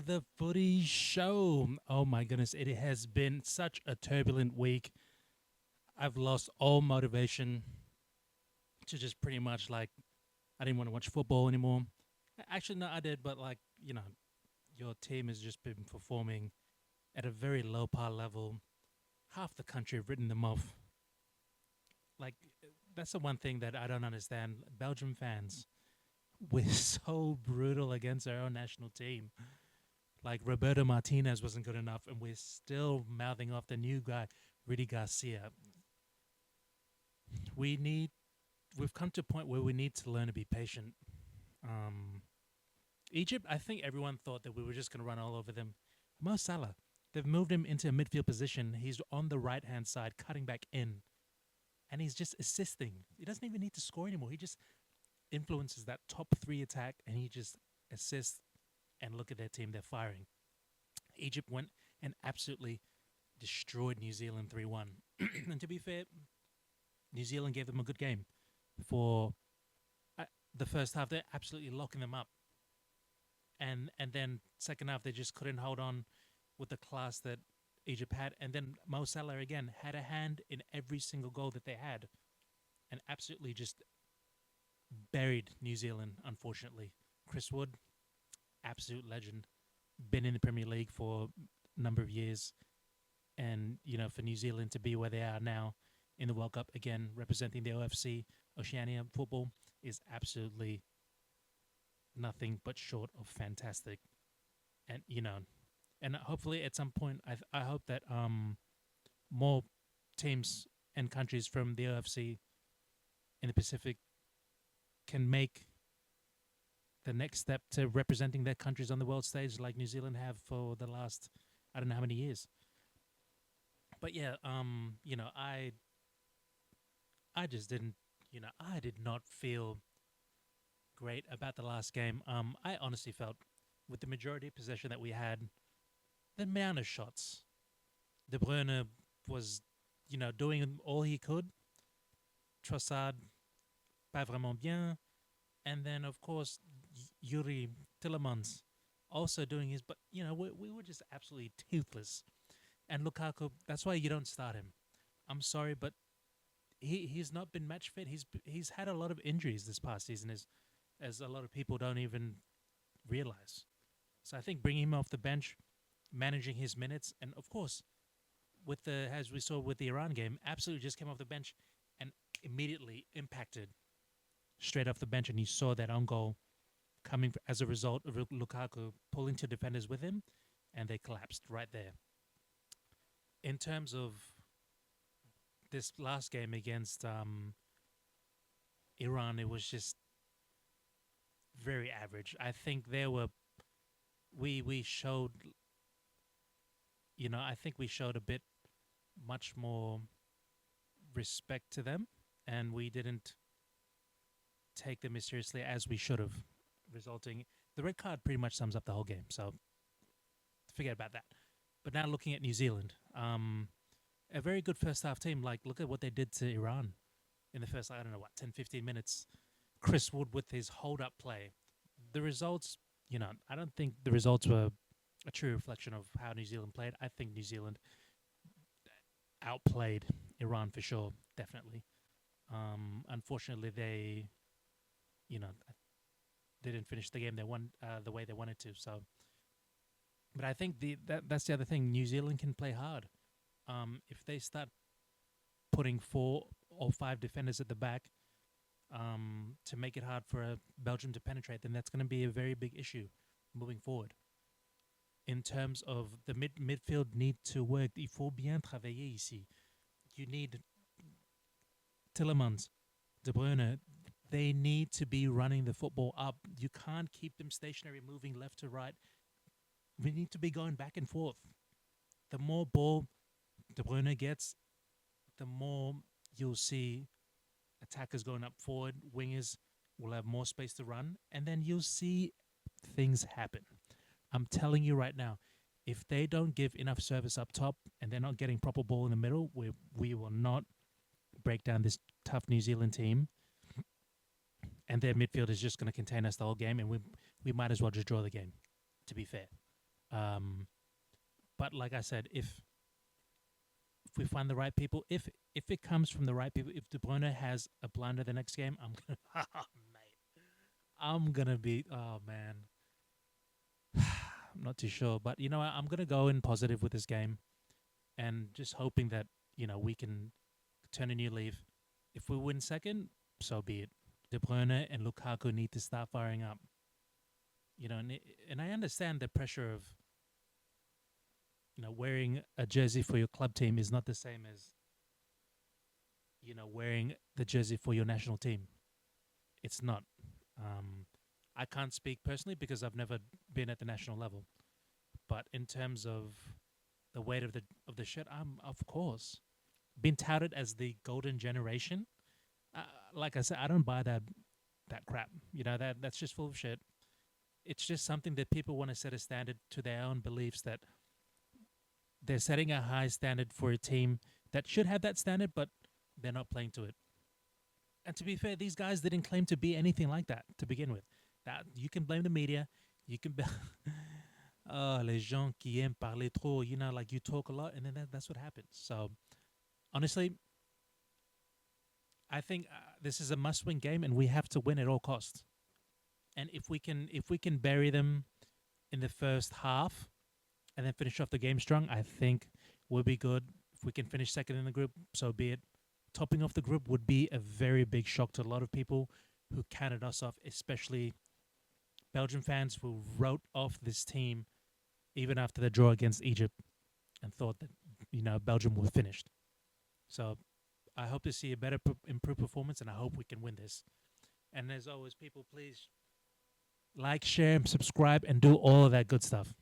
to the footy show. Oh my goodness, it has been such a turbulent week. I've lost all motivation to just pretty much like, I didn't want to watch football anymore. Actually, no, I did, but your team has just been performing at a very low par level. Half the country have written them off. Like, that's the one thing that I don't understand. Belgium fans, we're so brutal against our own national team. Like Roberto Martinez wasn't good enough, and we're still mouthing off the new guy, Rudy Garcia. We need. We've come to a point where we need to learn to be patient. Um, Egypt, I think everyone thought that we were just going to run all over them. Mo Salah, they've moved him into a midfield position. He's on the right hand side, cutting back in, and he's just assisting. He doesn't even need to score anymore. He just influences that top three attack, and he just assists. And look at their team; they're firing. Egypt went and absolutely destroyed New Zealand 3-1. And to be fair, New Zealand gave them a good game. For the first half, they're absolutely locking them up. And then second half, they just couldn't hold on with the class that Egypt had. And then Mo Salah, again, had a hand in every single goal that they had. And absolutely just buried New Zealand, unfortunately. Chris Wood, absolute legend. Been in the Premier League for a number of years. And, for New Zealand to be where they are now in the World Cup, again, representing the OFC, Oceania football, is absolutely nothing but short of fantastic. And hopefully at some point, I hope that more teams and countries from the OFC in the Pacific can make the next step to representing their countries on the world stage like New Zealand have for the last, I don't know how many years. But yeah, I just didn't, I did not feel great about the last game. I honestly felt with the majority of possession that we had, the amount of shots, De Bruyne was, doing all he could. Trossard, pas vraiment bien. And then, of course, Yuri Tillemans also doing his, but, we were just absolutely toothless. And Lukaku, that's why you don't start him. I'm sorry, but he's not been match fit. He's had a lot of injuries this past season, as a lot of people don't even realize. So I think bringing him off the bench, managing his minutes, and of course, with the as we saw with the Iran game, absolutely just came off the bench and immediately impacted straight off the bench, and you saw that own goal coming as a result of Lukaku pulling two defenders with him, and they collapsed right there. In terms of this last game against Iran, it was just very average. I think we showed, I think we showed a bit much more respect to them, and we didn't take them as seriously as we should have, resulting the red card pretty much sums up the whole game. So forget about that. But now looking at New Zealand, a very good first half team. Like, look at what they did to Iran in the first, I don't know, 10, 15 minutes. Chris Wood with his hold-up play. The results, I don't think the results were a true reflection of how New Zealand played. I think New Zealand outplayed Iran for sure, definitely. Unfortunately, you know, they didn't finish the game they won the way they wanted to. So, but I think that's the other thing. New Zealand can play hard. If they start putting 4 or 5 defenders at the back to make it hard for Belgium to penetrate, then that's going to be a very big issue moving forward. In terms of the midfield need to work, il faut bien travailler ici. You need Tillemans, De Bruyne. They need to be running the football up. You can't keep them stationary, moving left to right. We need to be going back and forth. The more ball De Bruyne gets, the more you'll see attackers going up forward. Wingers will have more space to run, and then you'll see things happen. I'm telling you right now, if they don't give enough service up top and they're not getting proper ball in the middle, we will not break down this tough New Zealand team. And their midfield is just going to contain us the whole game, and we might as well just draw the game, to be fair. Um, but like I said, if we find the right people, if it comes from the right people, if De Bruyne has a blunder the next game, I'm gonna, mate, I'm gonna be, oh man, I'm not too sure, but you know what? I'm gonna go in positive with this game and just hoping that we can turn a new leaf. If we win second, so be it. De Bruyne and Lukaku need to start firing up. And I understand the pressure of wearing a jersey for your club team is not the same as wearing the jersey for your national team. It's not. Um, I can't speak personally because I've never been at the national level. But in terms of the weight of the shirt, I'm of course been touted as the golden generation. Uh, like I said, I don't buy that crap. That's just full of shit. It's just something that people want to set a standard to their own beliefs that they're setting a high standard for a team that should have that standard, but they're not playing to it. And to be fair, these guys didn't claim to be anything like that to begin with. That you can blame the media. You can les gens qui aiment parler trop. Like you talk a lot, and then that's what happens. So honestly, I think this is a must-win game, and we have to win at all costs. And if we can bury them in the first half and then finish off the game strong, I think we'll be good. If we can finish second in the group, so be it. Topping off the group would be a very big shock to a lot of people who counted us off, especially Belgian fans who wrote off this team even after the draw against Egypt and thought that Belgium were finished. So I hope to see a better, improved performance, and I hope we can win this. And as always, people, please like, share, subscribe, and do all of that good stuff.